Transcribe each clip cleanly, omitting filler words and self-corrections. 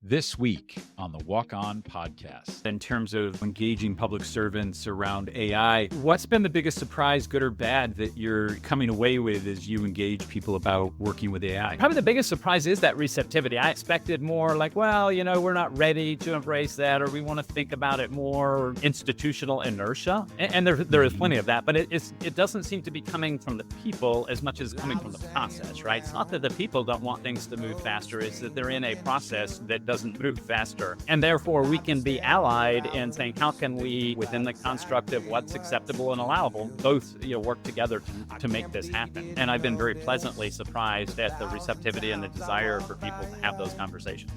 This week on the Walk On podcast. In terms of engaging public servants around AI, what's been the biggest surprise, good or bad, that you're coming away with as you engage people about working with AI? Probably the biggest surprise is that receptivity. I expected more like, well, we're not ready to embrace that, or we want to think about it more institutional inertia. And there is plenty of that, but it doesn't seem to be coming from the people as much as coming from the process, right? It's not that the people don't want things to move faster, it's that they're in a process that doesn't move faster. And therefore, we can be allied in saying, how can we, within the construct of what's acceptable and allowable, both work together to make this happen. And I've been very pleasantly surprised at the receptivity and the desire for people to have those conversations.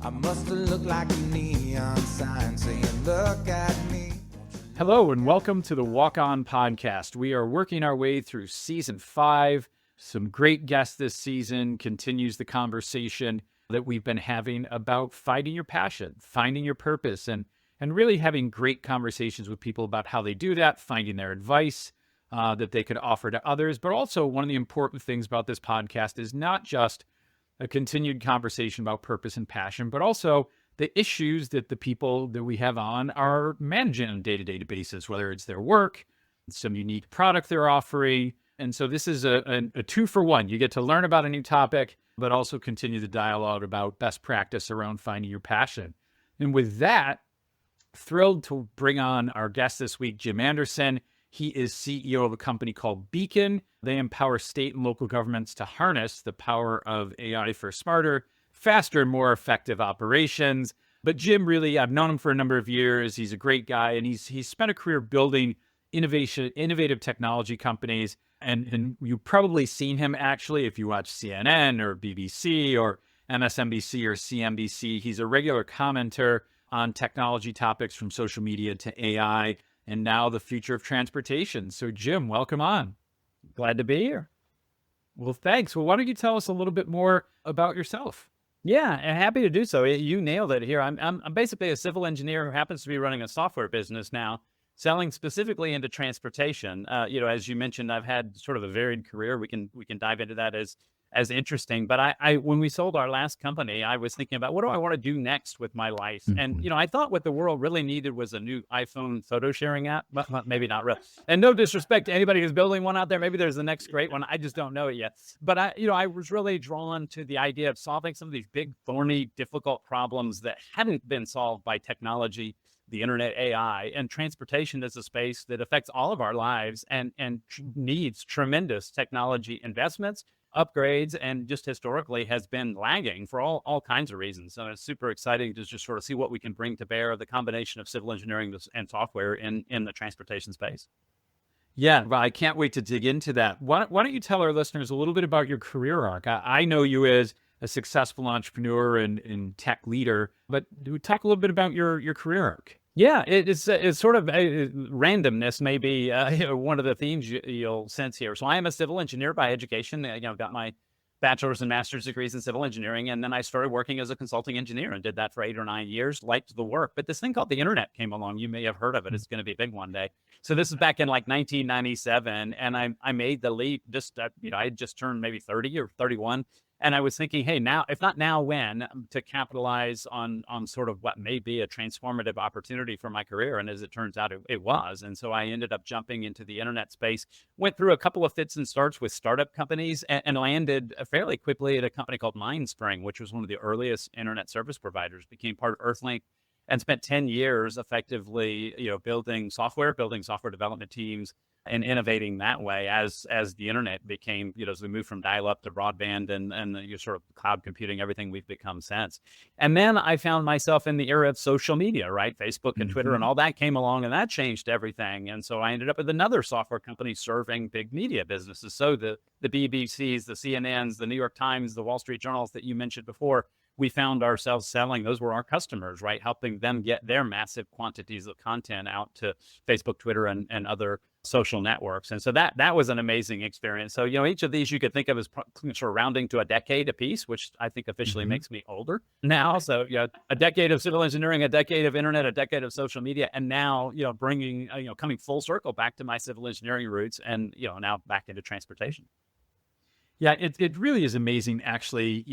I must have looked like a neon sign saying, look at me. Hello, and welcome to the Walk On podcast. We are working our way through season 5. Some great guests this season, continues the conversation that we've been having about finding your passion, finding your purpose, and really having great conversations with people about how they do that, finding their advice that they could offer to others. But also, one of the important things about this podcast is not just a continued conversation about purpose and passion, but also the issues that the people that we have on are managing on a day-to-day basis, whether it's their work, some unique product they're offering. And so this is a 2-for-1. You get to learn about a new topic, but also continue the dialogue about best practice around finding your passion. And with that, thrilled to bring on our guest this week, Jim Anderson. He is CEO of a company called Beacon. They empower state and local governments to harness the power of AI for smarter, faster, and more effective operations. But Jim, really, I've known him for a number of years. He's a great guy, and he's spent a career building innovative technology companies. And you've probably seen him actually if you watch CNN or BBC or MSNBC or CNBC. He's a regular commenter on technology topics from social media to AI and now the future of transportation. So Jim, welcome on. Glad to be here. Well, thanks. Well, why don't you tell us a little bit more about yourself? Yeah, and happy to do so. You nailed it here. I'm basically a civil engineer who happens to be running a software business now, selling specifically into transportation. As you mentioned, I've had sort of a varied career. We can dive into that as interesting. But I when we sold our last company, I was thinking about what do I want to do next with my life? And I thought what the world really needed was a new iPhone photo sharing app, but maybe not really. And no disrespect to anybody who's building one out there. Maybe there's the next great one. I just don't know it yet. But I was really drawn to the idea of solving some of these big, thorny, difficult problems that hadn't been solved by technology, the internet, AI, and transportation is a space that affects all of our lives and needs tremendous technology investments, upgrades, and just historically has been lagging for all kinds of reasons. So it's super exciting to just sort of see what we can bring to bear, the combination of civil engineering and software in the transportation space. Yeah, well, I can't wait to dig into that. Why don't you tell our listeners a little bit about your career arc? I know you as a successful entrepreneur and tech leader, but talk a little bit about your career arc. Yeah, it's sort of randomness, maybe one of the themes you'll sense here. So I am a civil engineer by education. Got my bachelor's and master's degrees in civil engineering, and then I started working as a consulting engineer and did that for 8 or 9 years. Liked the work, but this thing called the internet came along. You may have heard of it. It's going to be big one day. So this is back in like 1997, and I made the leap. I had just turned maybe 30 or 31. And I was thinking, hey, now, if not now, when, to capitalize on sort of what may be a transformative opportunity for my career. And as it turns out, it was. And so I ended up jumping into the internet space, went through a couple of fits and starts with startup companies, and landed fairly quickly at a company called MindSpring, which was one of the earliest internet service providers, became part of Earthlink, and spent 10 years effectively, building software development teams, and innovating that way as the internet became, as we moved from dial-up to broadband and your sort of cloud computing, everything we've become since. And then I found myself in the era of social media, right? Facebook and Twitter and all that came along, and that changed everything. And so I ended up with another software company serving big media businesses. So the BBCs, the CNNs, the New York Times, the Wall Street Journals that you mentioned before, we found ourselves selling. Those were our customers, right? Helping them get their massive quantities of content out to Facebook, Twitter, and other social networks. And so that was an amazing experience. So, each of these you could think of as sort of rounding to a decade apiece, which I think officially makes me older now. So, a decade of civil engineering, a decade of internet, a decade of social media, and now, bringing, coming full circle back to my civil engineering roots and, now back into transportation. Yeah, it really is amazing, actually,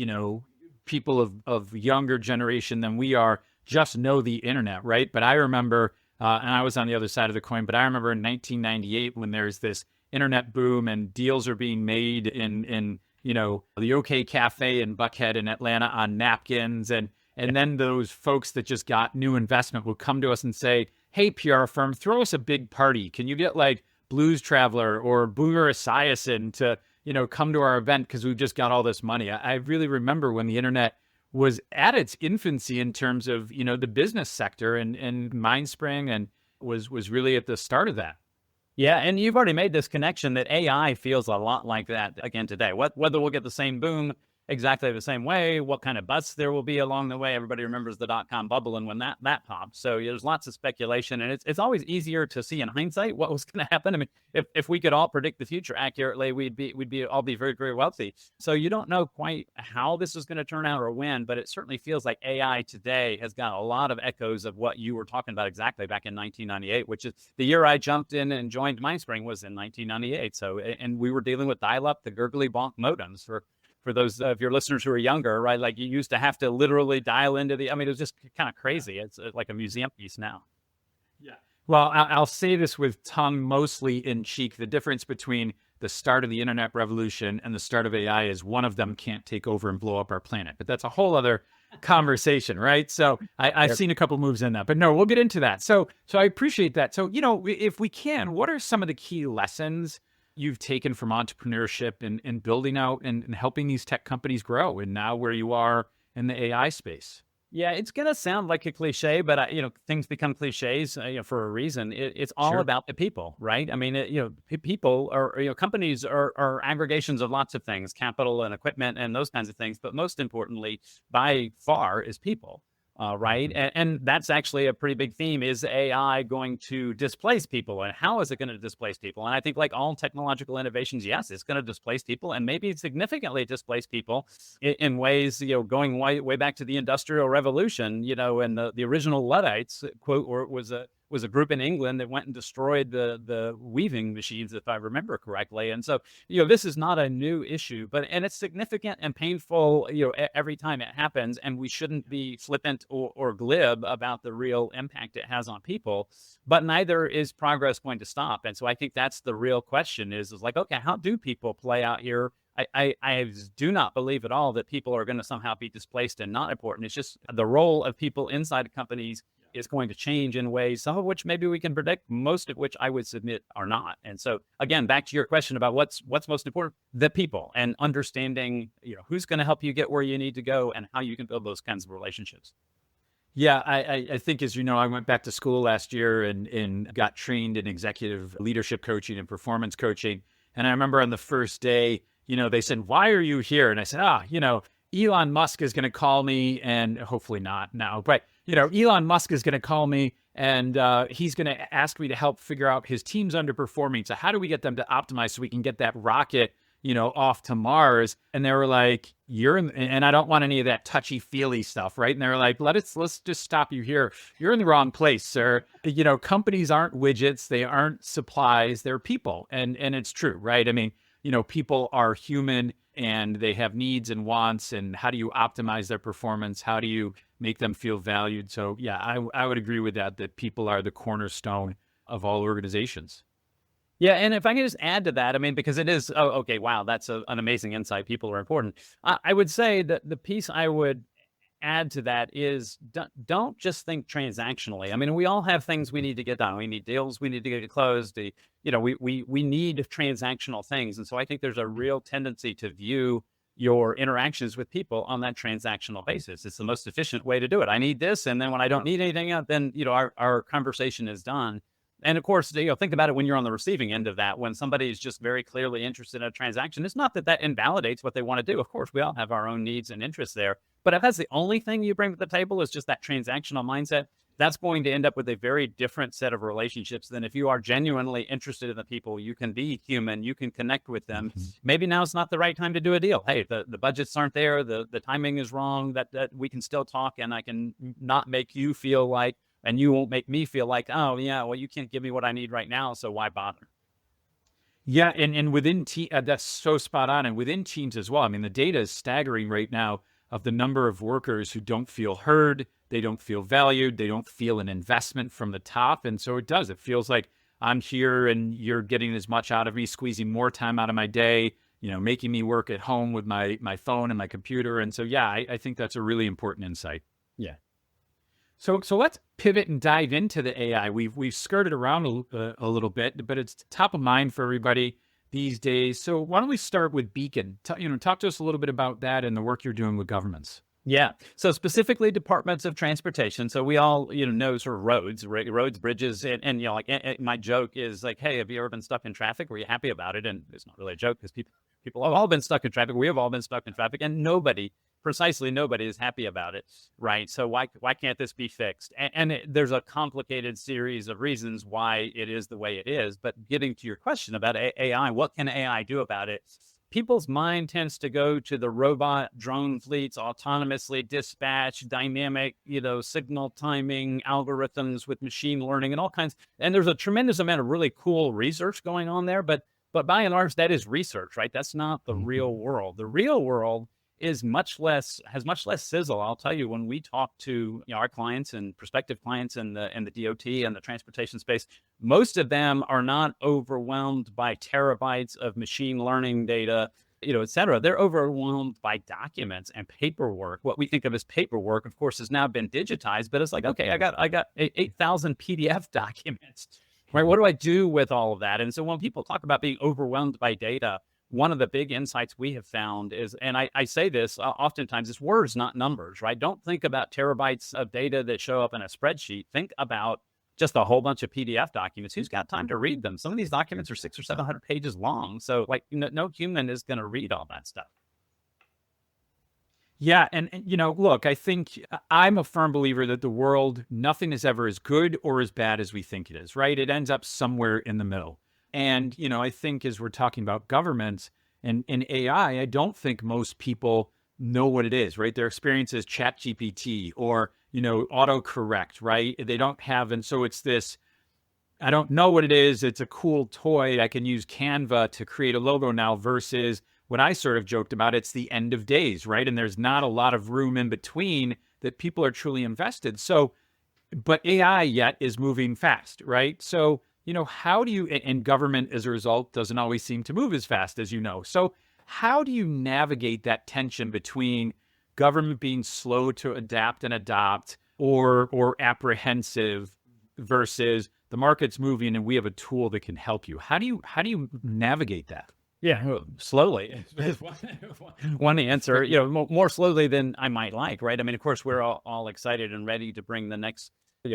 people of younger generation than we are just know the internet, right? But I remember, and I was on the other side of the coin, but I remember in 1998 when there's this internet boom and deals are being made in the OK Cafe in Buckhead in Atlanta on napkins. And then those folks that just got new investment would come to us and say, hey, PR firm, throw us a big party. Can you get like Blues Traveler or Boomer Esiason to, come to our event because we've just got all this money? I really remember when the internet was at its infancy in terms of, the business sector and Mindspring and was really at the start of that. Yeah, and you've already made this connection that AI feels a lot like that again today. Whether we'll get the same boom exactly the same way, what kind of busts there will be along the way. Everybody remembers the dot-com bubble and when that popped. So there's lots of speculation, and it's always easier to see in hindsight what was going to happen. I mean, if we could all predict the future accurately, we'd all be very, very wealthy. So you don't know quite how this is going to turn out or when, but it certainly feels like AI today has got a lot of echoes of what you were talking about exactly back in 1998, which is the year I jumped in and joined Mindspring was in 1998. So, and we were dealing with dial-up, the gurgly bonk modems for those of your listeners who are younger, right? Like you used to have to literally dial into it was just kind of crazy. It's like a museum piece now. Yeah. Well, I'll say this with tongue mostly in cheek. The difference between the start of the internet revolution and the start of AI is one of them can't take over and blow up our planet. But that's a whole other conversation, right? So I've seen a couple moves in that, but no, we'll get into that. So I appreciate that. So, if we can, what are some of the key lessons you've taken from entrepreneurship and building out and helping these tech companies grow, and now where you are in the AI space? Yeah, it's going to sound like a cliche, but things become cliches for a reason. It's all Sure. about the people, right? I mean, people are, companies are aggregations of lots of things, capital and equipment and those kinds of things. But most importantly, by far, is people. Right. And that's actually a pretty big theme. Is AI going to displace people? And how is it going to displace people? And I think like all technological innovations, yes, it's going to displace people and maybe significantly displace people in ways, going way back to the Industrial Revolution, and the original Luddites, quote, or was a group in England that went and destroyed the weaving machines, if I remember correctly. And so, this is not a new issue, and it's significant and painful, every time it happens. And we shouldn't be flippant or glib about the real impact it has on people, but neither is progress going to stop. And so I think that's the real question is like, okay, how do people play out here? I do not believe at all that people are going to somehow be displaced and not important. It's just the role of people inside companies is going to change in ways, some of which maybe we can predict, most of which I would submit are not. And so again, back to your question about what's most important, the people, and understanding, who's going to help you get where you need to go and how you can build those kinds of relationships. Yeah, I think, as you know, I went back to school last year and got trained in executive leadership coaching and performance coaching. And I remember on the first day, they said, why are you here? And I said, Elon Musk is going to call me, and hopefully not now, but Elon Musk is going to call me and he's going to ask me to help figure out his team's underperforming. So how do we get them to optimize so we can get that rocket, off to Mars? And they were like, and I don't want any of that touchy feely stuff. Right. And they were like, let's just stop you here. You're in the wrong place, sir. Companies aren't widgets. They aren't supplies. They're people. And it's true. Right. I mean, people are human and they have needs and wants, and how do you optimize their performance? How do you make them feel valued? So yeah, I would agree with that people are the cornerstone of all organizations. Yeah, and if I can just add to that, because it is, okay, wow, that's an amazing insight. People are important. I would say that the piece I would add to that is don't just think transactionally. We all have things we need to get done. We need deals we need to get closed. We need transactional things. And so I think there's a real tendency to view your interactions with people on that transactional basis. It's the most efficient way to do it. I need this. And then when I don't need anything else, then, our conversation is done. And of course, think about it when you're on the receiving end of that, when somebody is just very clearly interested in a transaction. It's not that invalidates what they want to do. Of course, we all have our own needs and interests there. But if that's the only thing you bring to the table is just that transactional mindset, that's going to end up with a very different set of relationships than if you are genuinely interested in the people. You can be human, you can connect with them. Maybe now's not the right time to do a deal. Hey, the budgets aren't there, the timing is wrong, that we can still talk, and I can not make you feel like, and you won't make me feel like, oh yeah, well, you can't give me what I need right now, so why bother? Yeah, and within that's so spot on. And within teams as well. The data is staggering right now of the number of workers who don't feel heard, they don't feel valued, they don't feel an investment from the top. And so it feels like I'm here and you're getting as much out of me, squeezing more time out of my day, making me work at home with my phone and my computer. And so, yeah, I think that's a really important insight. Yeah. So let's pivot and dive into the AI. We've skirted around a little bit, but it's top of mind for everybody these days. So why don't we start with Beacon? Talk to us a little bit about that and the work you're doing with governments. Yeah. So specifically departments of transportation. So we all, know sort of roads, bridges, and my joke is like, hey, have you ever been stuck in traffic? Were you happy about it? And it's not really a joke because people have all been stuck in traffic. We have all been stuck in traffic, and nobody is happy about it, right? So why can't this be fixed? And there's a complicated series of reasons why it is the way it is. But getting to your question about AI, what can AI do about it? People's mind tends to go to the robot drone fleets, autonomously dispatch, dynamic, signal timing algorithms with machine learning and all kinds. And there's a tremendous amount of really cool research going on there. But by and large, that is research, right? That's not the real world. The real world has much less sizzle. I'll tell you, when we talk to our clients and prospective clients in the DOT and the transportation space, most of them are not overwhelmed by terabytes of machine learning data, et cetera. They're overwhelmed by documents and paperwork. What we think of as paperwork, of course, has now been digitized, but it's like, okay, I got 8,000 PDF documents, right? What do I do with all of that? And so when people talk about being overwhelmed by data, one of the big insights we have found is, and I say this oftentimes, it's words, not numbers, right? Don't think about terabytes of data that show up in a spreadsheet. Think about just a whole bunch of PDF documents. Who's got time to read them? Some of these documents are 600 or 700 pages long. So no human is going to read all that stuff. Yeah. And, look, I think I'm a firm believer that the world, nothing is ever as good or as bad as we think it is, right? It ends up somewhere in the middle. And, I think as we're talking about governments and AI, I don't think most people know what it is, right? Their experience is ChatGPT or, autocorrect, right? They don't have, and so it's this, I don't know what it is. It's a cool toy. I can use Canva to create a logo now versus what I sort of joked about. It's the end of days, right? And there's not a lot of room in between that people are truly invested. So, but AI yet is moving fast, right? So, how do you, and government as a result doesn't always seem to move as fast as So how do you navigate that tension between government being slow to adapt and adopt or apprehensive versus the market's moving and we have a tool that can help you? How do you navigate that? Yeah, slowly is one answer, more slowly than I might like, right? I mean, of course, we're all excited and ready to bring the next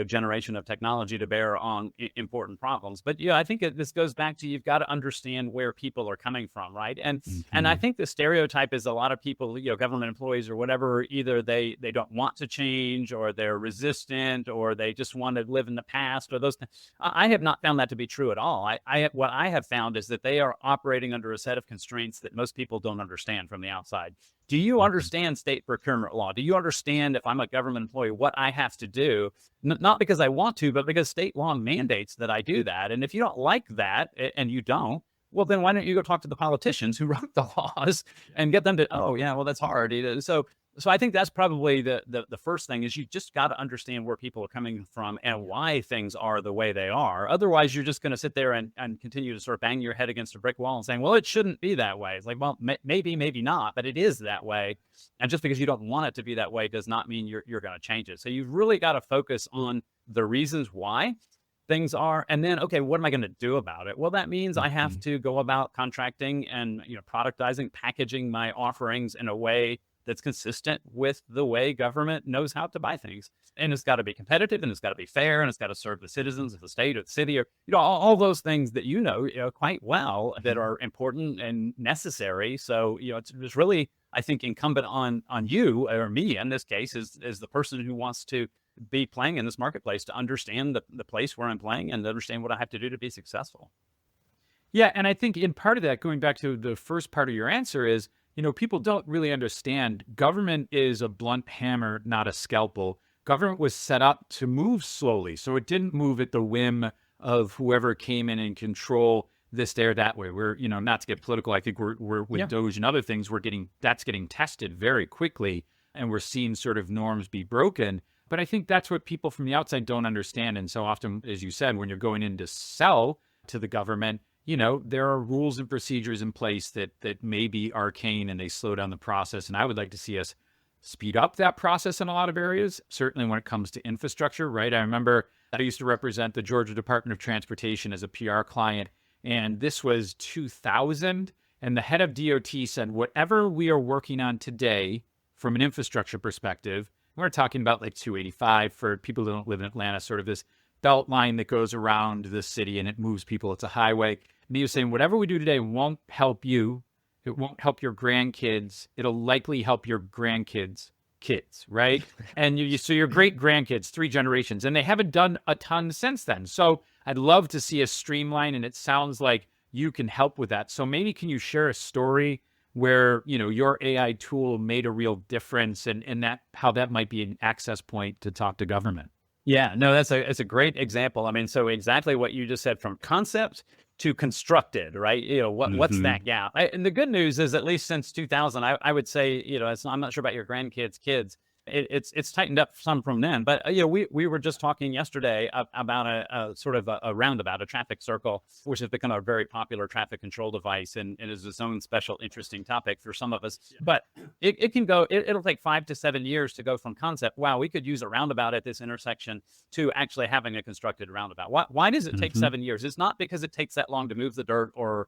generation of technology to bear on important problems. But I think this goes back to, you've got to understand where people are coming from, right? And I think the stereotype is a lot of people, government employees or whatever, either they don't want to change or they're resistant or they just want to live in the past or those things. I have not found that to be true at all. What I have found is that they are operating under a set of constraints that most people don't understand from the outside. Do you understand state procurement law? Do you understand, if I'm a government employee, what I have to do? Not because I want to, but because state law mandates that I do that. And if you don't like that, and you don't, well, then why don't you go talk to the politicians who wrote the laws and get them to, oh, yeah, well, that's hard. So I think that's probably the first thing, is you just got to understand where people are coming from and why things are the way they are. Otherwise, you're just going to sit there and continue to sort of bang your head against a brick wall and saying, well, it shouldn't be that way. It's like, well, maybe not, but it is that way. And just because you don't want it to be that way does not mean you're going to change it. So you've really got to focus on the reasons why things are, and then, okay, what am I going to do about it? Well, that means I have to go about contracting and productizing, packaging my offerings in a way that's consistent with the way government knows how to buy things. And it's got to be competitive, and it's got to be fair, and it's got to serve the citizens of the state or the city, or all those things that quite well, that are important and necessary. So it's really, I think, incumbent on you, or me in this case, is the person who wants to be playing in this marketplace, to understand the place where I'm playing and understand what I have to do to be successful. Yeah, and I think in part of that, going back to the first part of your answer, is people don't really understand government is a blunt hammer, not a scalpel. Government was set up to move slowly, so it didn't move at the whim of whoever came in and control this, there, that way. We're, not to get political, I think we're with Doge and other things, that's getting tested very quickly. and we're seeing sort of norms be broken. But I think that's what people from the outside don't understand. And so often, as you said, when you're going in to sell to the government, there are rules and procedures in place that may be arcane and they slow down the process. And I would like to see us speed up that process in a lot of areas, certainly when it comes to infrastructure, right? I remember I used to represent the Georgia Department of Transportation as a PR client, and this was 2000. And the head of DOT said, whatever we are working on today from an infrastructure perspective, we're talking about like 285 for people who don't live in Atlanta, sort of this belt line that goes around the city and it moves people. It's a highway. And he was saying, whatever we do today won't help you. It won't help your grandkids. It'll likely help your grandkids' kids, right? And so your great grandkids, 3 generations, and they haven't done a ton since then. So I'd love to see a streamline, and it sounds like you can help with that. So maybe can you share a story where, your AI tool made a real difference and that how that might be an access point to talk to government? Yeah, no, it's a great example. I mean, so exactly what you just said, from concept to constructed, right? What's that gap? And the good news is, at least since 2000, I would say, I'm not sure about your grandkids' kids. It's tightened up some from then, but we were just talking yesterday about a sort of a roundabout, a traffic circle, which has become a very popular traffic control device and is its own special interesting topic for some of us. But it'll take 5 to 7 years to go from concept, wow, we could use a roundabout at this intersection, to actually having a constructed roundabout. Why does it take 7 years? It's not because it takes that long to move the dirt or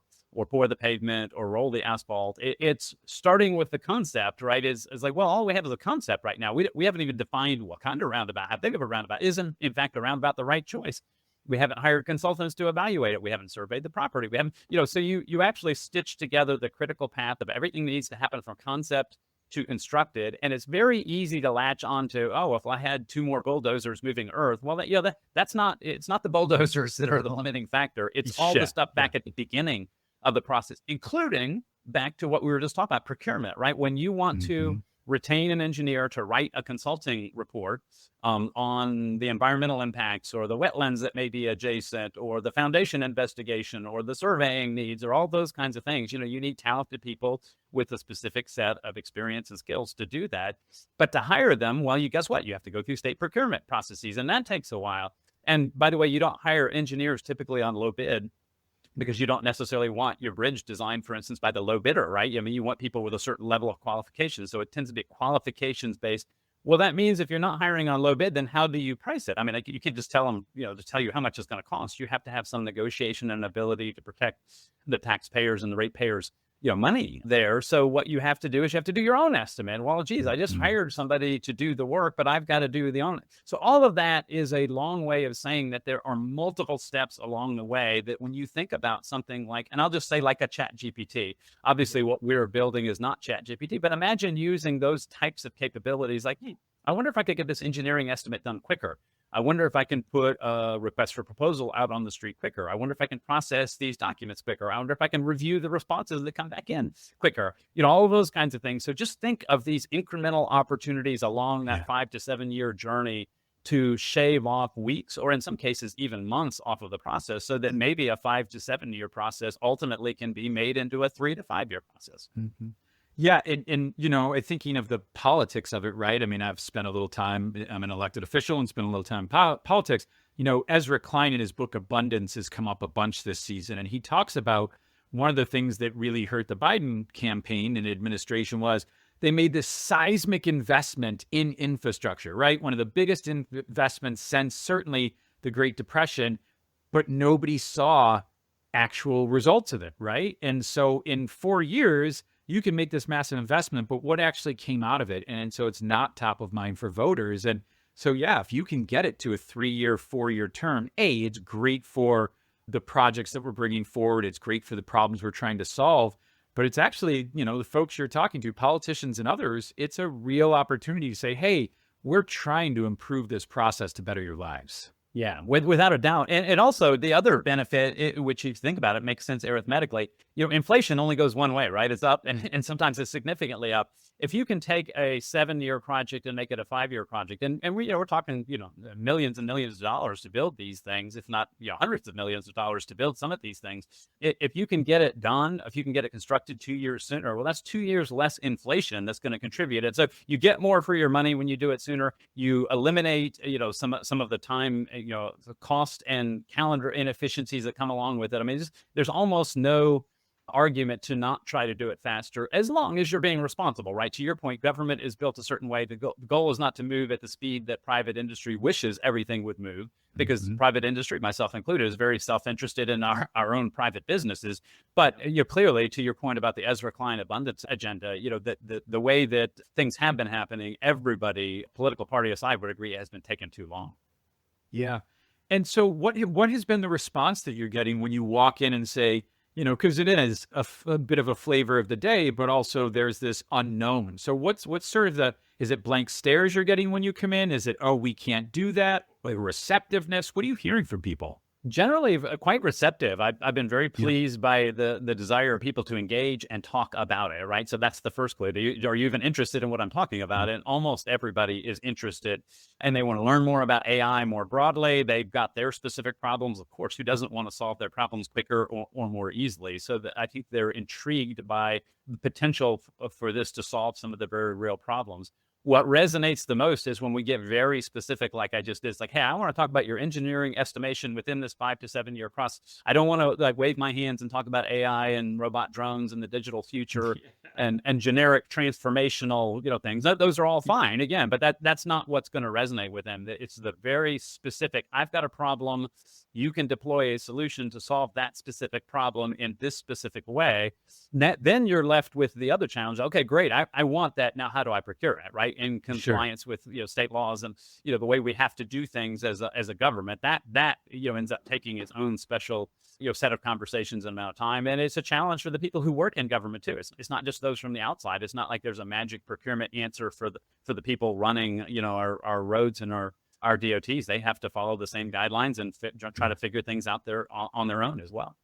pour the pavement or roll the asphalt. It's starting with the concept, right? Is like, well, all we have is a concept right now. We haven't even defined what kind of roundabout, how big of a roundabout. Isn't, in fact, a roundabout the right choice? We haven't hired consultants to evaluate it. We haven't surveyed the property. We haven't, so you actually stitch together the critical path of everything that needs to happen from concept to constructed. And it's very easy to latch onto, if I had 2 more bulldozers moving earth, well, it's not the bulldozers that are the limiting factor. It's all the stuff back at the beginning of the process, including back to what we were just talking about, procurement, right? When you want to retain an engineer to write a consulting report on the environmental impacts or the wetlands that may be adjacent or the foundation investigation or the surveying needs or all those kinds of things, you need talented people with a specific set of experience and skills to do that. But to hire them, well, guess what? You have to go through state procurement processes, and that takes a while. And by the way, you don't hire engineers typically on low bid, because you don't necessarily want your bridge designed, for instance, by the low bidder, right? I mean, you want people with a certain level of qualification. So it tends to be qualifications based. Well, that means if you're not hiring on low bid, then how do you price it? I mean, you can't just tell them, to tell you how much it's going to cost. You have to have some negotiation and ability to protect the taxpayers and the ratepayers, money there. So what you have to do is you have to do your own estimate. Well, geez, I just hired somebody to do the work, but I've got to do the own. So all of that is a long way of saying that there are multiple steps along the way that when you think about something like, and I'll just say like a Chat GPT, obviously what we're building is not Chat GPT, but imagine using those types of capabilities. Like, I wonder if I could get this engineering estimate done quicker. I wonder if I can put a request for proposal out on the street quicker. I wonder if I can process these documents quicker. I wonder if I can review the responses that come back in quicker. All of those kinds of things. So just think of these incremental opportunities along that 5 to 7 year journey to shave off weeks, or in some cases, even months off of the process, so that maybe a 5 to 7 year process ultimately can be made into a 3 to 5 year process. Yeah. And thinking of the politics of it, right? I mean, I've spent a little time, I'm an elected official and spent a little time in politics. Ezra Klein in his book Abundance has come up a bunch this season. And he talks about one of the things that really hurt the Biden campaign and administration was they made this seismic investment in infrastructure, right? One of the biggest investments since certainly the Great Depression, but nobody saw actual results of it, right? And so in 4 years, you can make this massive investment, but what actually came out of it? And so it's not top of mind for voters. And so, if you can get it to a 3-year, 4-year term, it's great for the projects that we're bringing forward. It's great for the problems we're trying to solve. But it's actually, the folks you're talking to, politicians and others, it's a real opportunity to say, hey, we're trying to improve this process to better your lives. Yeah, without a doubt. And also the other benefit, which you think about it, makes sense arithmetically, inflation only goes one way, right? It's up, and sometimes it's significantly up. If you can take a 7-year project and make it a 5-year project, and we're talking, millions and millions of dollars to build these things, if not, hundreds of millions of dollars to build some of these things. If you can get it done, if you can get it constructed 2 years sooner, well, that's 2 years less inflation that's going to contribute. And so you get more for your money when you do it sooner. You eliminate, some of the time, the cost and calendar inefficiencies that come along with it. I mean, there's almost no argument to not try to do it faster, as long as you're being responsible, right? To your point, government is built a certain way. The goal is not to move at the speed that private industry wishes everything would move, because private industry, myself included, is very self-interested in our own private businesses. But clearly, to your point about the Ezra Klein abundance agenda, the way that things have been happening, everybody, political party aside, would agree has been taking too long. Yeah. And so what has been the response that you're getting when you walk in and say, because it is a bit of a flavor of the day, but also there's this unknown. So what's sort of is it blank stares you're getting when you come in? Is it, oh, we can't do that? Like receptiveness? What are you hearing from people? Generally quite receptive. I've been very pleased by the desire of people to engage and talk about it, right? So that's the first clue. Are you even interested in what I'm talking about? And almost everybody is interested, and they want to learn more about AI more broadly. They've got their specific problems. Of course, who doesn't want to solve their problems quicker or more easily? So I think they're intrigued by the potential for this to solve some of the very real problems. What resonates the most is when we get very specific, like I just did. It's like, hey, I want to talk about your engineering estimation within this 5 to 7 year process. I don't want to wave my hands and talk about AI and robot drones and the digital future and generic transformational, things. Those are all fine, again, but that's not what's going to resonate with them. It's the very specific, I've got a problem. You can deploy a solution to solve that specific problem in this specific way. Then you're left with the other challenge. Okay, great. I want that. Now, how do I procure it, right? In compliance with state laws and the way we have to do things as a government. That ends up taking its own special set of conversations and amount of time. And it's a challenge for the people who work in government too. It's not just those from the outside. It's not like there's a magic procurement answer for the people running our roads and our DOTs. They have to follow the same guidelines and try to figure things out there on their own as well.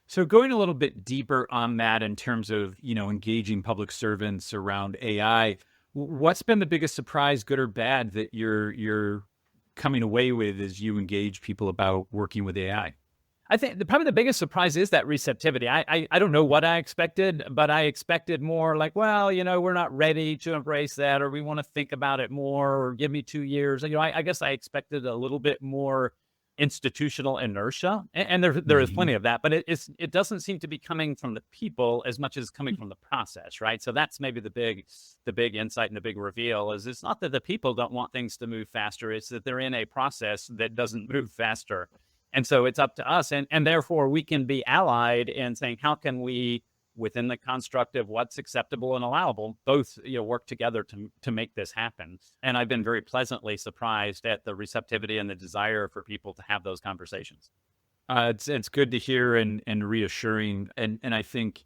So going a little bit deeper on that in terms of, engaging public servants around AI, what's been the biggest surprise, good or bad, that you're coming away with as you engage people about working with AI? I think probably the biggest surprise is that receptivity. I don't know what I expected, but I expected more like, well, we're not ready to embrace that, or we want to think about it more, or give me 2 years. I guess I expected a little bit more institutional inertia, and there is plenty of that, but it doesn't seem to be coming from the people as much as coming from the process, right? So that's maybe the big insight and the big reveal is it's not that the people don't want things to move faster, it's that they're in a process that doesn't move faster. And so it's up to us, and therefore we can be allied in saying, how can we, within the construct of what's acceptable and allowable, both work together to make this happen. And I've been very pleasantly surprised at the receptivity and the desire for people to have those conversations. It's good to hear and reassuring, and I think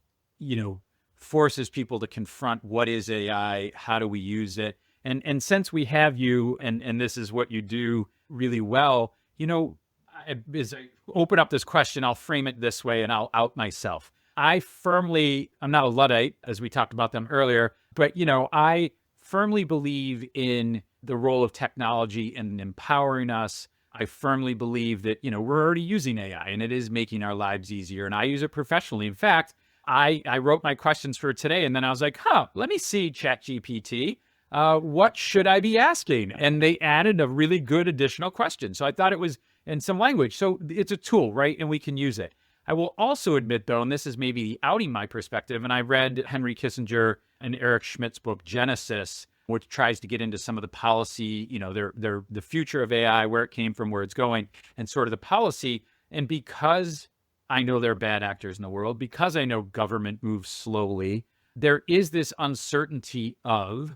forces people to confront what is AI, how do we use it, and since we have you, and this is what you do really well, as I open up this question, I'll frame it this way and I'll out myself. I'm not a Luddite, as we talked about them earlier, but, I firmly believe in the role of technology in empowering us. I firmly believe that, we're already using AI and it is making our lives easier. And I use it professionally. In fact, I wrote my questions for today and then I was like, let me see ChatGPT. What should I be asking? And they added a really good additional question. So I thought it was in some language. So it's a tool, right? And we can use it. I will also admit, though, and this is maybe outing my perspective, and I read Henry Kissinger and Eric Schmidt's book, Genesis, which tries to get into some of the policy, the future of AI, where it came from, where it's going, and sort of the policy. And because I know there are bad actors in the world, because I know government moves slowly, there is this uncertainty of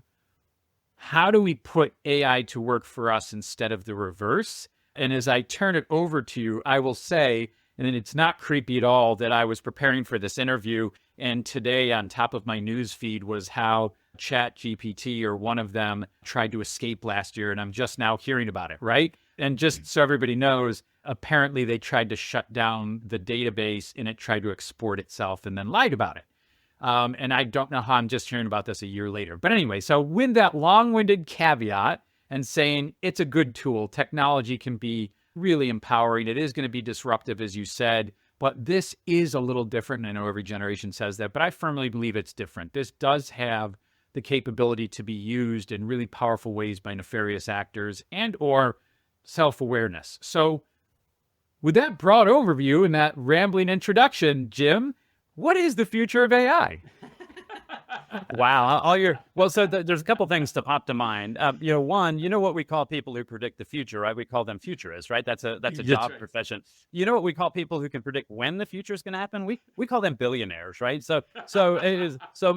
how do we put AI to work for us instead of the reverse? And as I turn it over to you, I will say, and it's not creepy at all, that I was preparing for this interview, and today on top of my news feed was how Chat GPT or one of them tried to escape last year, and I'm just now hearing about it, right? And just so everybody knows, apparently they tried to shut down the database and it tried to export itself and then lied about it. And I don't know how I'm just hearing about this a year later. But anyway, so with that long-winded caveat and saying it's a good tool, technology can be really empowering. It is going to be disruptive, as you said, but this is a little different. I know every generation says that, but I firmly believe it's different. This does have the capability to be used in really powerful ways by nefarious actors and or self-awareness. So with that broad overview and that rambling introduction, Jim, what is the future of AI? Wow. There's a couple things to pop to mind. One, what we call people who predict the future, right? We call them futurists, right? That's a job profession. You know what we call people who can predict when the future is going to happen? We call them billionaires, right? So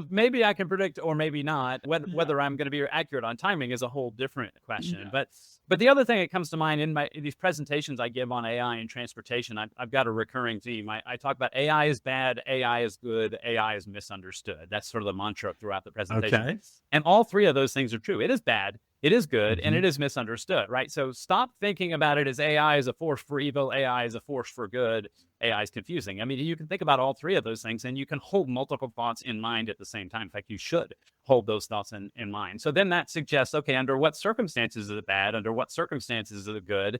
maybe I can predict or maybe not. Whether I'm going to be accurate on timing is a whole different question. Yeah. But the other thing that comes to mind in these presentations I give on AI and transportation, I've got a recurring theme. I talk about AI is bad, AI is good, AI is misunderstood. That's sort of the mantra throughout the presentation. Okay. And all three of those things are true. It is bad, it is good, and it is misunderstood, right? So stop thinking about it as AI is a force for evil, AI is a force for good, AI is confusing. I mean, you can think about all three of those things and you can hold multiple thoughts in mind at the same time. In fact, you should hold those thoughts in mind. So then that suggests, okay, under what circumstances is it bad? Under what circumstances is it good?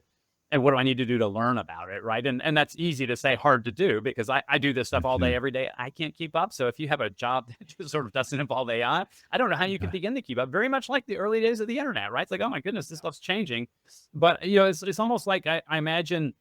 And what do I need to do to learn about it, right? And that's easy to say, hard to do, because I do this stuff all day, every day. I can't keep up. So if you have a job that just sort of doesn't involve AI, I don't know how you can begin to keep up. Very much like the early days of the internet, right? It's like, oh my goodness, this stuff's changing. But it's almost like I imagine,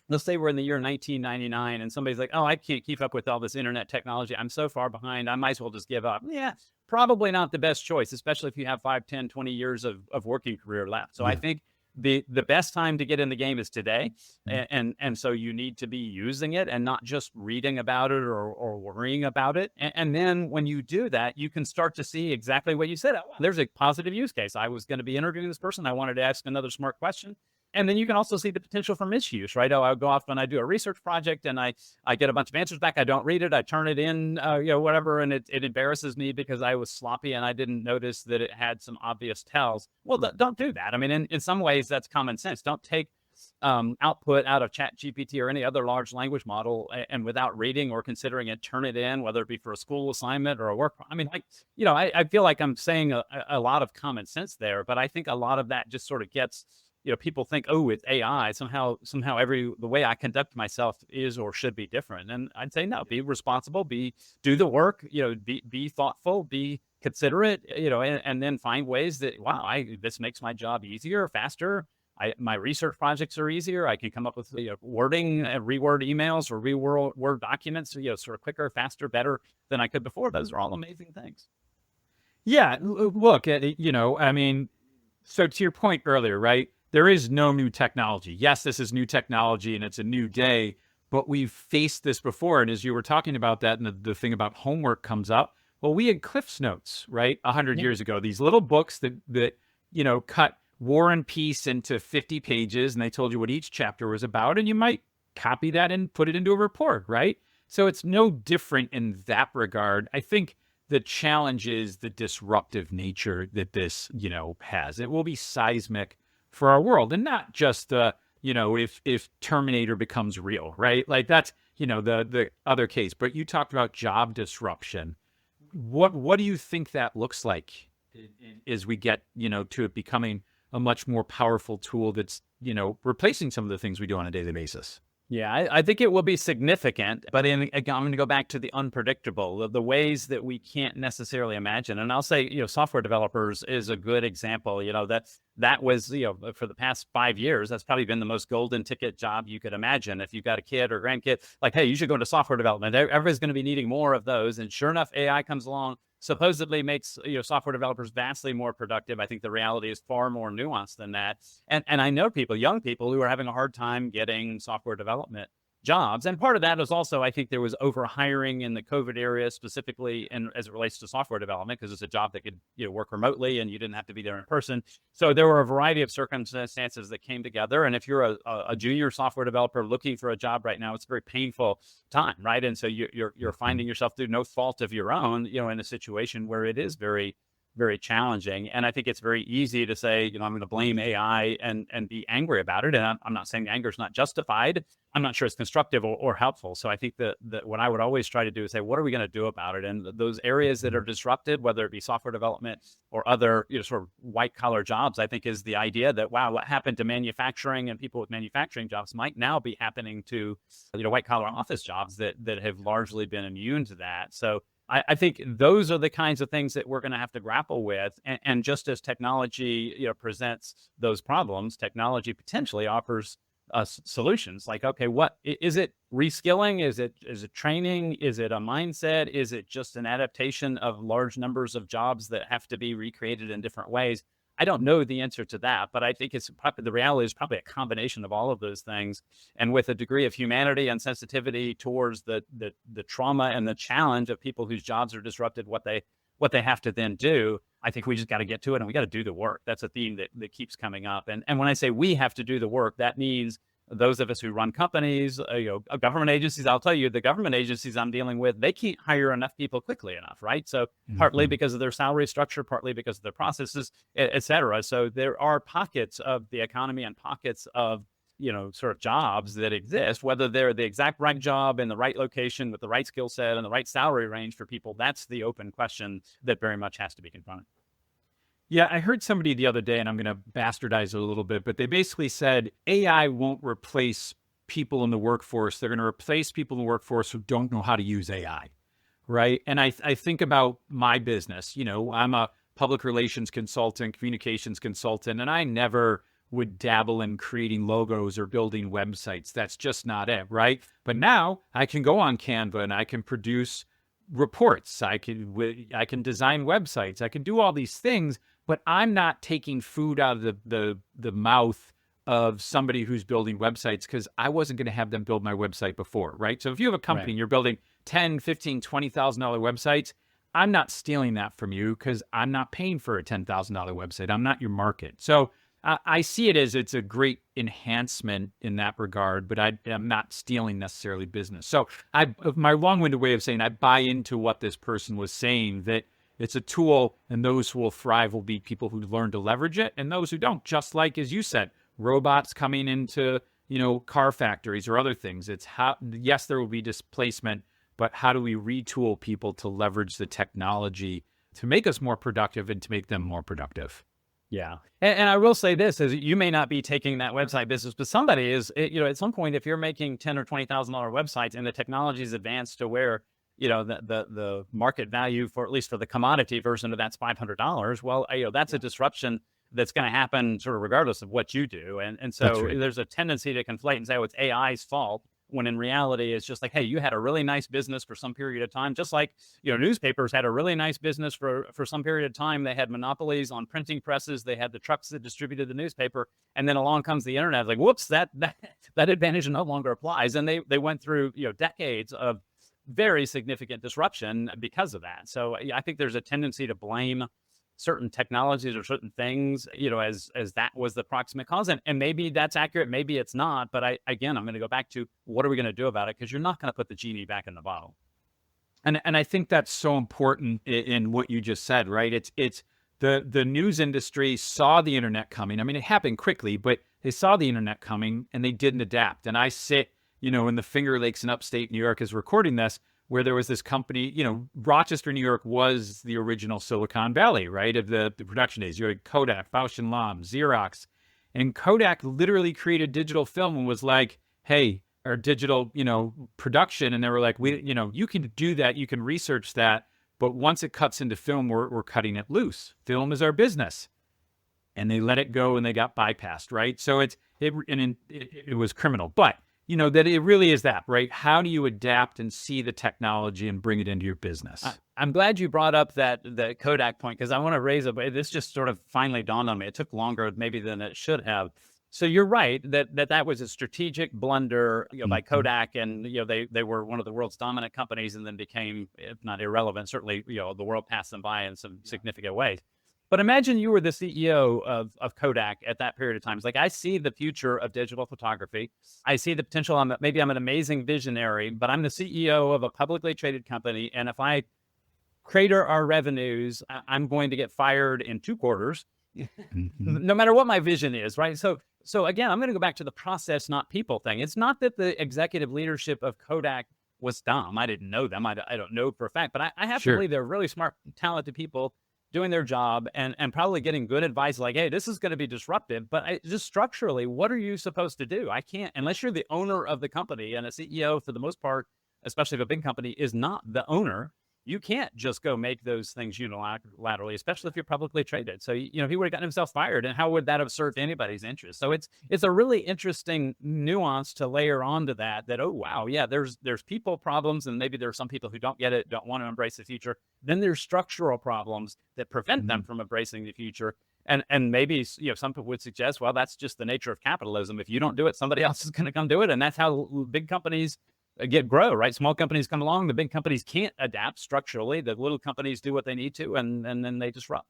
let's say we're in the year 1999 and somebody's like, oh, I can't keep up with all this internet technology. I'm so far behind. I might as well just give up. Yeah, probably not the best choice, especially if you have 5, 10, 20 years of working career left. So I think the best time to get in the game is today. And so you need to be using it and not just reading about it or worrying about it. And then when you do that, you can start to see exactly what you said. Oh, there's a positive use case. I was going to be interviewing this person. I wanted to ask another smart question. And then you can also see the potential for misuse, right? Oh, I'll go off and I do a research project and I get a bunch of answers back. I don't read it. I turn it in, whatever. And it embarrasses me because I was sloppy and I didn't notice that it had some obvious tells. Well, don't do that. I mean, in some ways, that's common sense. Don't take output out of Chat GPT or any other large language model and without reading or considering it, turn it in, whether it be for a school assignment or a work. I mean, I feel like I'm saying a lot of common sense there, but I think a lot of that just sort of gets, people think, oh, it's AI. Somehow the way I conduct myself is or should be different. And I'd say, no, be responsible, do the work, be thoughtful, be considerate, and then find ways that, wow, this makes my job easier, faster. My research projects are easier. I can come up with wording, reword emails or reword documents, sort of quicker, faster, better than I could before. Those are all amazing things. Yeah, look, I mean, so to your point earlier, right? There is no new technology. Yes, this is new technology and it's a new day, but we've faced this before. And as you were talking about that and the thing about homework comes up, well, we had Cliff's Notes, right? 100 years ago, these little books that cut War and Peace into 50 pages and they told you what each chapter was about. And you might copy that and put it into a report, right? So it's no different in that regard. I think the challenge is the disruptive nature that this, has. It will be seismic for our world, and not just if Terminator becomes real, right? Like that's the other case. But you talked about job disruption. What do you think that looks like as we get to it becoming a much more powerful tool that's replacing some of the things we do on a daily basis? Yeah, I think it will be significant, but again, I'm going to go back to the unpredictable, the ways that we can't necessarily imagine. And I'll say, software developers is a good example. That was, for the past 5 years, that's probably been the most golden ticket job you could imagine. If you've got a kid or grandkid, like, hey, you should go into software development. Everybody's going to be needing more of those. And sure enough, AI comes along, supposedly makes software developers vastly more productive. I think the reality is far more nuanced than that. And I know young people who are having a hard time getting software development jobs. And part of that is also, I think there was overhiring in the COVID area, specifically as it relates to software development, because it's a job that could work remotely and you didn't have to be there in person. So there were a variety of circumstances that came together. And if you're a junior software developer looking for a job right now, it's a very painful time, right? And so you're finding yourself through no fault of your own, in a situation where it is very very challenging. And I think it's very easy to say, I'm going to blame AI and be angry about it. And I'm not saying anger is not justified. I'm not sure it's constructive or helpful. So I think that what I would always try to do is say, what are we going to do about it? And those areas that are disrupted, whether it be software development or other, sort of white collar jobs, I think is the idea that, wow, what happened to manufacturing and people with manufacturing jobs might now be happening to, white collar office jobs that have largely been immune to that. So I think those are the kinds of things that we're going to have to grapple with. And just as technology, presents those problems, technology potentially offers us solutions. Like, okay, what is it? Reskilling? Is it training? Is it a mindset? Is it just an adaptation of large numbers of jobs that have to be recreated in different ways? I don't know the answer to that, but I think it's probably, the reality is probably a combination of all of those things. And with a degree of humanity and sensitivity towards the trauma and the challenge of people whose jobs are disrupted, what they have to then do, I think we just got to get to it and we got to do the work. That's a theme that keeps coming up. And when I say we have to do the work, that means those of us who run companies, government agencies. I'll tell you, the government agencies I'm dealing with, they can't hire enough people quickly enough, right? So partly because of their salary structure, partly because of their processes, et cetera. So there are pockets of the economy and pockets of, sort of jobs that exist, whether they're the exact right job in the right location with the right skill set and the right salary range for people. That's the open question that very much has to be confronted. Yeah, I heard somebody the other day, and I'm going to bastardize it a little bit, but they basically said AI won't replace people in the workforce. They're going to replace people in the workforce who don't know how to use AI, right? And I think about my business. I'm a public relations consultant, communications consultant, and I never would dabble in creating logos or building websites. That's just not it, right? But now I can go on Canva and I can produce reports. I can design websites. I can do all these things, but I'm not taking food out of the mouth of somebody who's building websites because I wasn't going to have them build my website before, right? So if you have a company and you're building $10,000, $15,000, $20,000 websites, I'm not stealing that from you because I'm not paying for a $10,000 website. I'm not your market. So I see it as it's a great enhancement in that regard, but I'm not stealing necessarily business. So my long-winded way of saying I buy into what this person was saying, that it's a tool, and those who will thrive will be people who learn to leverage it, and those who don't. Just like, as you said, robots coming into car factories or other things. It's yes, there will be displacement, but how do we retool people to leverage the technology to make us more productive and to make them more productive? Yeah. And I will say this, is you may not be taking that website business, but somebody is, at some point, if you're making $10,000 or $20,000 websites and the technology is advanced to where, the market value for, at least for the commodity version of that's $500, well, that's a disruption that's going to happen sort of regardless of what you do. And so there's a tendency to conflate and say, oh, it's AI's fault, when in reality it's just like, hey, you had a really nice business for some period of time, just like newspapers had a really nice business for some period of time. They had monopolies on printing presses, they had the trucks that distributed the newspaper, and then along comes the internet. Like, whoops, that advantage no longer applies. And they went through decades of very significant disruption because of that. So I think there's a tendency to blame certain technologies or certain things, as that was the proximate cause. And maybe that's accurate, maybe it's not. But I'm going to go back to, what are we going to do about it? Because you're not going to put the genie back in the bottle. And I think that's so important in what you just said, right? It's the news industry saw the internet coming. I mean, it happened quickly, but they saw the internet coming and they didn't adapt. And I sit, in the Finger Lakes in upstate New York as recording this, where there was this company, Rochester, New York was the original Silicon Valley, right, of the production days. You had Kodak, Bausch and Lomb, Xerox. And Kodak literally created digital film and was like, hey, our digital, production. And they were like, you can do that. You can research that. But once it cuts into film, we're cutting it loose. Film is our business. And they let it go and they got bypassed, right? So it was criminal. But that it really is that, right? How do you adapt and see the technology and bring it into your business? I'm glad you brought up that Kodak point, because I want to raise this just sort of finally dawned on me. It took longer maybe than it should have. So you're right that was a strategic blunder by Kodak, and they were one of the world's dominant companies, and then became, if not irrelevant, certainly the world passed them by in some significant ways. But imagine you were the CEO of Kodak at that period of time. It's like, I see the future of digital photography. I see the potential. Maybe I'm an amazing visionary, but I'm the CEO of a publicly traded company. And if I crater our revenues, I'm going to get fired in 2 quarters, Mm-hmm. no matter what my vision is, right? So again, I'm going to go back to the process, not people thing. It's not that the executive leadership of Kodak was dumb. I didn't know them. I don't know for a fact, but I have to Sure. believe they're really smart, talented people doing their job and probably getting good advice like, hey, this is going to be disruptive, but just structurally, what are you supposed to do? I can't, unless you're the owner of the company, and a CEO for the most part, especially if a big company is not the owner, you can't just go make those things unilaterally, especially if you're publicly traded. So, he would have gotten himself fired, and how would that have served anybody's interest? So it's a really interesting nuance to layer onto that, oh, wow, yeah, there's people problems, and maybe there are some people who don't get it, don't want to embrace the future. Then there's structural problems that prevent them from embracing the future. And maybe, some people would suggest, well, that's just the nature of capitalism. If you don't do it, somebody else is going to come do it. And that's how big companies grow, right? Small companies come along, the big companies can't adapt structurally. The little companies do what they need to, and then they disrupt.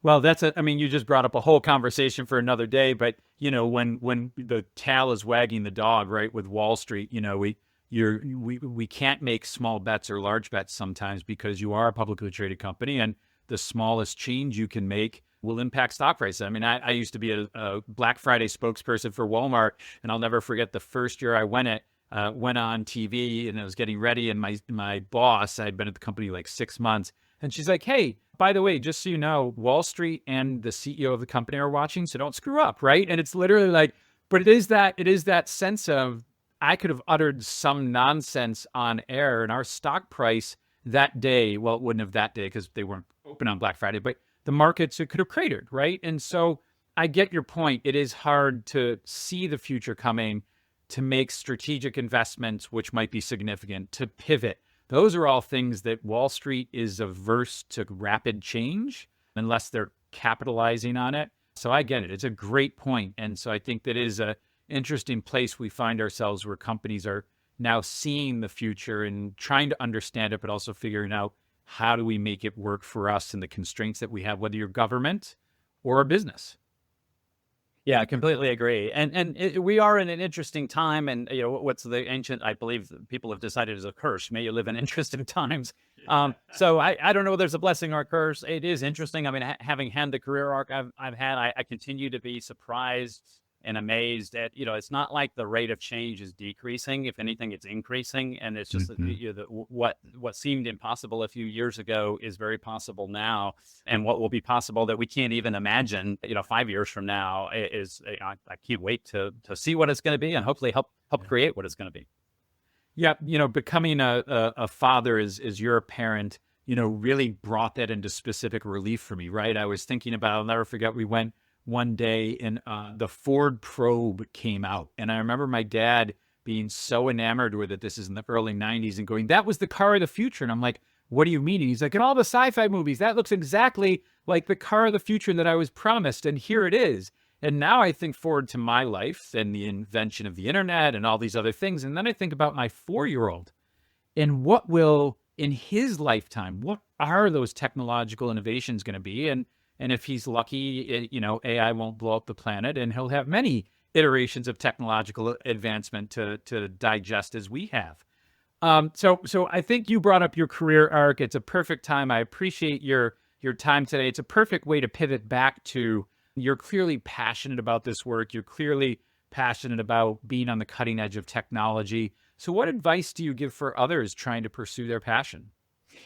Well, you just brought up a whole conversation for another day, but when the tail is wagging the dog, right, with Wall Street, we can't make small bets or large bets sometimes because you are a publicly traded company, and the smallest change you can make will impact stock prices. I used to be a Black Friday spokesperson for Walmart, and I'll never forget the first year I went on TV, and I was getting ready, and my boss, I'd been at the company like 6 months, and she's like, hey, by the way, just so you know, Wall Street and the CEO of the company are watching, so don't screw up, right? And it's literally like, but it is that sense of, I could have uttered some nonsense on air, and our stock price that day, well, it wouldn't have that day because they weren't open on Black Friday, but the markets, it could have cratered, right? And so I get your point. It is hard to see the future coming, to make strategic investments, which might be significant, to pivot. Those are all things that Wall Street is averse to rapid change unless they're capitalizing on it. So I get it. It's a great point. And so I think that is an interesting place we find ourselves, where companies are now seeing the future and trying to understand it, but also figuring out, how do we make it work for us and the constraints that we have, whether you're government or a business. Yeah, I completely agree. And we are in an interesting time, and what's the ancient, I believe people have decided is a curse. May you live in interesting times. So I don't know if there's a blessing or a curse. It is interesting. Having had the career arc I've had, I continue to be surprised and amazed at, it's not like the rate of change is decreasing. If anything, it's increasing. And it's just what seemed impossible a few years ago is very possible now. And what will be possible that we can't even imagine, 5 years from now is, I can't wait to see what it's going to be, and hopefully help create what it's going to be. Yeah. Becoming a father as you're a parent, really brought that into specific relief for me, right? I was thinking about, I'll never forget, we went one day and the Ford Probe came out. And I remember my dad being so enamored with it. This is in the early 90s, and going, that was the car of the future. And I'm like, what do you mean? And he's like, in all the sci-fi movies, that looks exactly like the car of the future that I was promised. And here it is. And now I think forward to my life and the invention of the internet and all these other things. And then I think about my 4-year-old and what will, in his lifetime, what are those technological innovations going to be? And if he's lucky, AI won't blow up the planet, and he'll have many iterations of technological advancement to digest as we have. So I think you brought up your career arc. It's a perfect time. I appreciate your time today. It's a perfect way to pivot back to, you're clearly passionate about this work. You're clearly passionate about being on the cutting edge of technology. So what advice do you give for others trying to pursue their passion?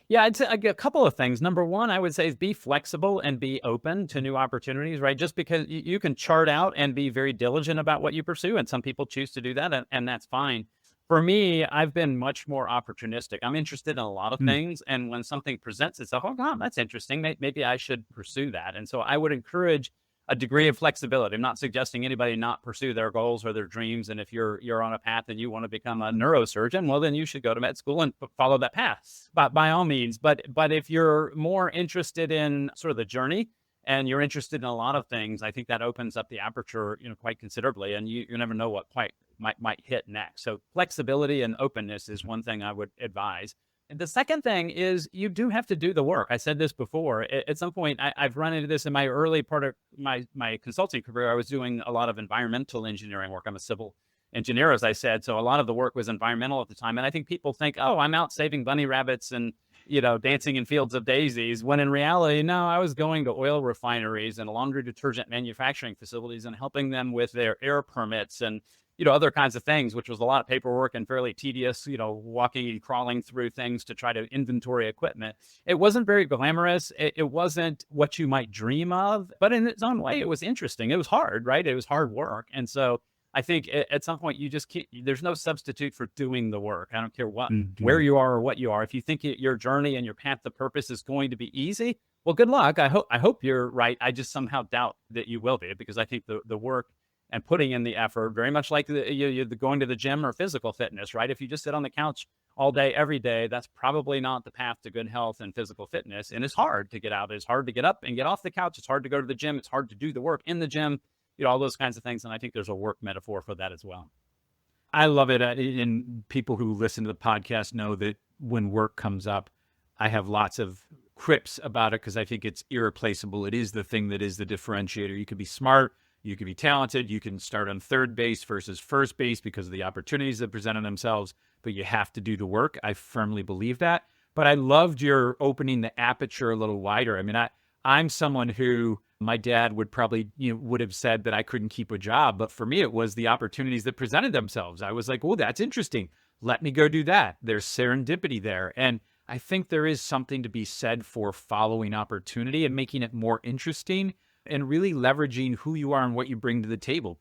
Yeah, I'd say a couple of things. Number one, I would say, is be flexible and be open to new opportunities, right? Just because you can chart out and be very diligent about what you pursue, and some people choose to do that, and that's fine. For me, I've been much more opportunistic. I'm interested in a lot of things, and when something presents itself, oh, wow, that's interesting. Maybe I should pursue that. And so I would encourage a degree of flexibility. I'm not suggesting anybody not pursue their goals or their dreams. And if you're on a path and you want to become a neurosurgeon, well, then you should go to med school and follow that path, but by all means. But if you're more interested in sort of the journey, and you're interested in a lot of things, I think that opens up the aperture, quite considerably, and you never know what quite might hit next. So flexibility and openness is one thing I would advise. And the second thing is, you do have to do the work. I said this before. At some point, I've run into this in my early part of my consulting career. I was doing a lot of environmental engineering work. I'm a civil engineer, as I said. So a lot of the work was environmental at the time. And I think people think, oh, I'm out saving bunny rabbits and dancing in fields of daisies, when in reality, no, I was going to oil refineries and laundry detergent manufacturing facilities and helping them with their air permits and, other kinds of things, which was a lot of paperwork and fairly tedious, walking and crawling through things to try to inventory equipment. It wasn't very glamorous. It wasn't what you might dream of, but in its own way, it was interesting. It was hard, right? It was hard work. And so I think at some point you just can't, there's no substitute for doing the work. I don't care where you are or what you are. If you think your journey and your path to purpose is going to be easy, well, good luck. I hope you're right. I just somehow doubt that you will be, because I think the work and putting in the effort, very much like the going to the gym or physical fitness, right? If you just sit on the couch all day, every day, that's probably not the path to good health and physical fitness. And it's hard to get out. It's hard to get up and get off the couch. It's hard to go to the gym. It's hard to do the work in the gym. All those kinds of things. And I think there's a work metaphor for that as well. I love it. And people who listen to the podcast know that when work comes up, I have lots of quips about it because I think it's irreplaceable. It is the thing that is the differentiator. You could be smart, you could be talented, you can start on third base versus first base because of the opportunities that presented themselves, but you have to do the work. I firmly believe that. But I loved your opening the aperture a little wider. I mean, I'm someone who, my dad would probably, would have said that I couldn't keep a job. But for me, it was the opportunities that presented themselves. I was like, oh, that's interesting. Let me go do that. There's serendipity there. And I think there is something to be said for following opportunity and making it more interesting and really leveraging who you are and what you bring to the table.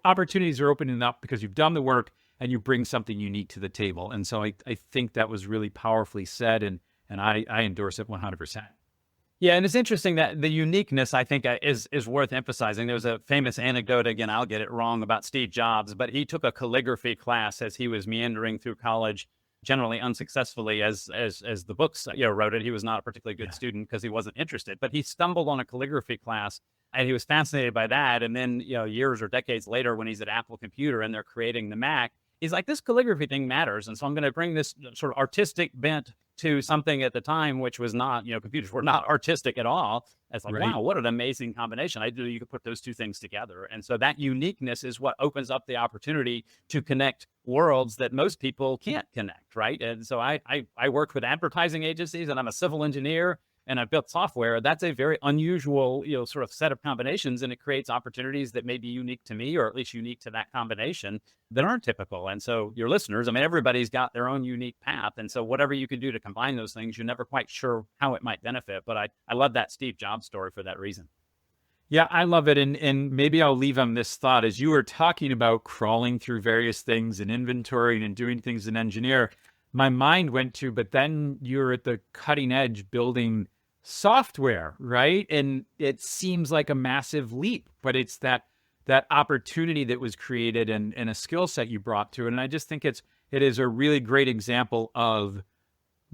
Opportunities are opening up because you've done the work and you bring something unique to the table. And so I think that was really powerfully said. And I endorse it 100%. Yeah, and it's interesting that the uniqueness, I think, is worth emphasizing. There was a famous anecdote, again, I'll get it wrong, about Steve Jobs, but he took a calligraphy class as he was meandering through college, generally unsuccessfully, as the books wrote it. He was not a particularly good student because he wasn't interested, but he stumbled on a calligraphy class and he was fascinated by that. And then, years or decades later, when he's at Apple Computer and they're creating the Mac, he's like, this calligraphy thing matters. And so I'm going to bring this sort of artistic bent to something at the time, which was not, computers were not artistic at all. It's like, wow, what an amazing combination. You could put those two things together. And so that uniqueness is what opens up the opportunity to connect worlds that most people can't connect, right? And so I worked with advertising agencies, and I'm a civil engineer, and I've built software. That's a very unusual, sort of set of combinations, and it creates opportunities that may be unique to me, or at least unique to that combination, that aren't typical. And so your listeners, everybody's got their own unique path. And so whatever you can do to combine those things, you're never quite sure how it might benefit. But I love that Steve Jobs story for that reason. Yeah, I love it. And maybe I'll leave on this thought. As you were talking about crawling through various things and inventorying and doing things as an engineer, my mind went to, but then you're at the cutting edge building software, right? And it seems like a massive leap, but it's that opportunity that was created and a skill set you brought to it. And I just think it is a really great example of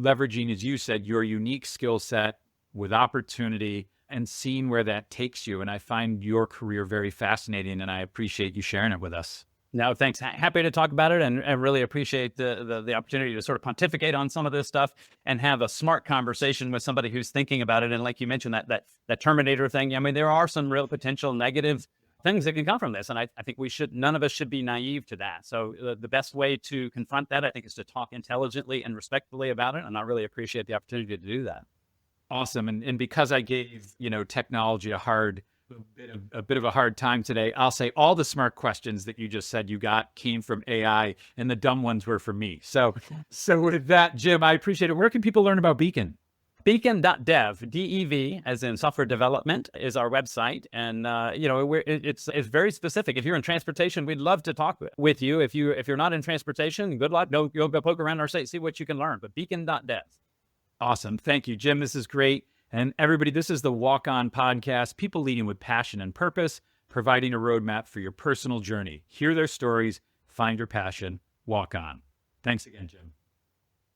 leveraging, as you said, your unique skill set with opportunity and seeing where that takes you. And I find your career very fascinating, and I appreciate you sharing it with us. No, thanks. Happy to talk about it, and really appreciate the opportunity to sort of pontificate on some of this stuff and have a smart conversation with somebody who's thinking about it. And like you mentioned, that Terminator thing, there are some real potential negative things that can come from this. And I think none of us should be naive to that. So the best way to confront that, I think, is to talk intelligently and respectfully about it. And I really appreciate the opportunity to do that. Awesome. And because I gave, technology a bit of a hard time today, I'll say all the smart questions that you just said you got came from AI, and the dumb ones were from me. So with that, Jim, I appreciate it. Where can people learn about Beacon? Beacon.dev, DEV, as in software development, is our website. And, it's very specific. If you're in transportation, we'd love to talk with you. If you're not in transportation, good luck. Go poke around our site, see what you can learn. But Beacon.dev. Awesome. Thank you, Jim. This is great. And everybody, this is the Walk On Podcast, people leading with passion and purpose, providing a roadmap for your personal journey. Hear their stories, find your passion, walk on. Thanks again, Jim.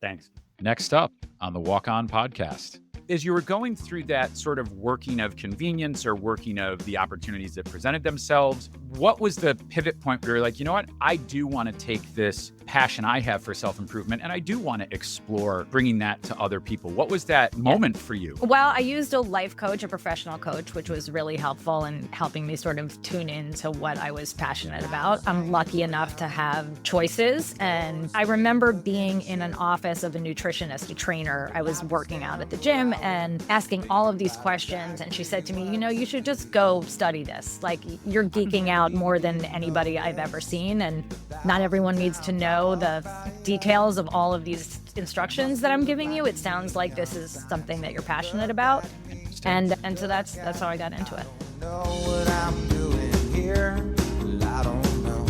Thanks. Next up on the Walk On Podcast. As you were going through that sort of working of convenience or working of the opportunities that presented themselves, what was the pivot point where you're like, you know what, I do want to take this passion I have for self-improvement, and I do want to explore bringing that to other people. What was that moment for you? Well, I used a life coach, a professional coach, which was really helpful in helping me sort of tune into what I was passionate about. I'm lucky enough to have choices, and I remember being in an office of a nutritionist, a trainer. I was working out at the gym and asking all of these questions, and she said to me, you should just go study this. Like, you're geeking out more than anybody I've ever seen, and not everyone needs to know the details of all of these instructions that I'm giving you. It sounds like this is something that you're passionate about, and so that's how I got into it. Know what I'm doing here? Well, I don't know.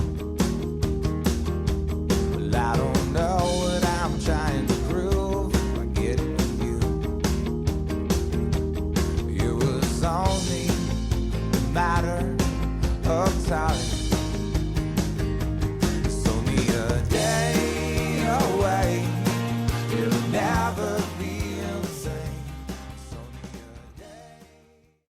Well, I don't know what I'm trying to prove by getting you. It was only a matter of time.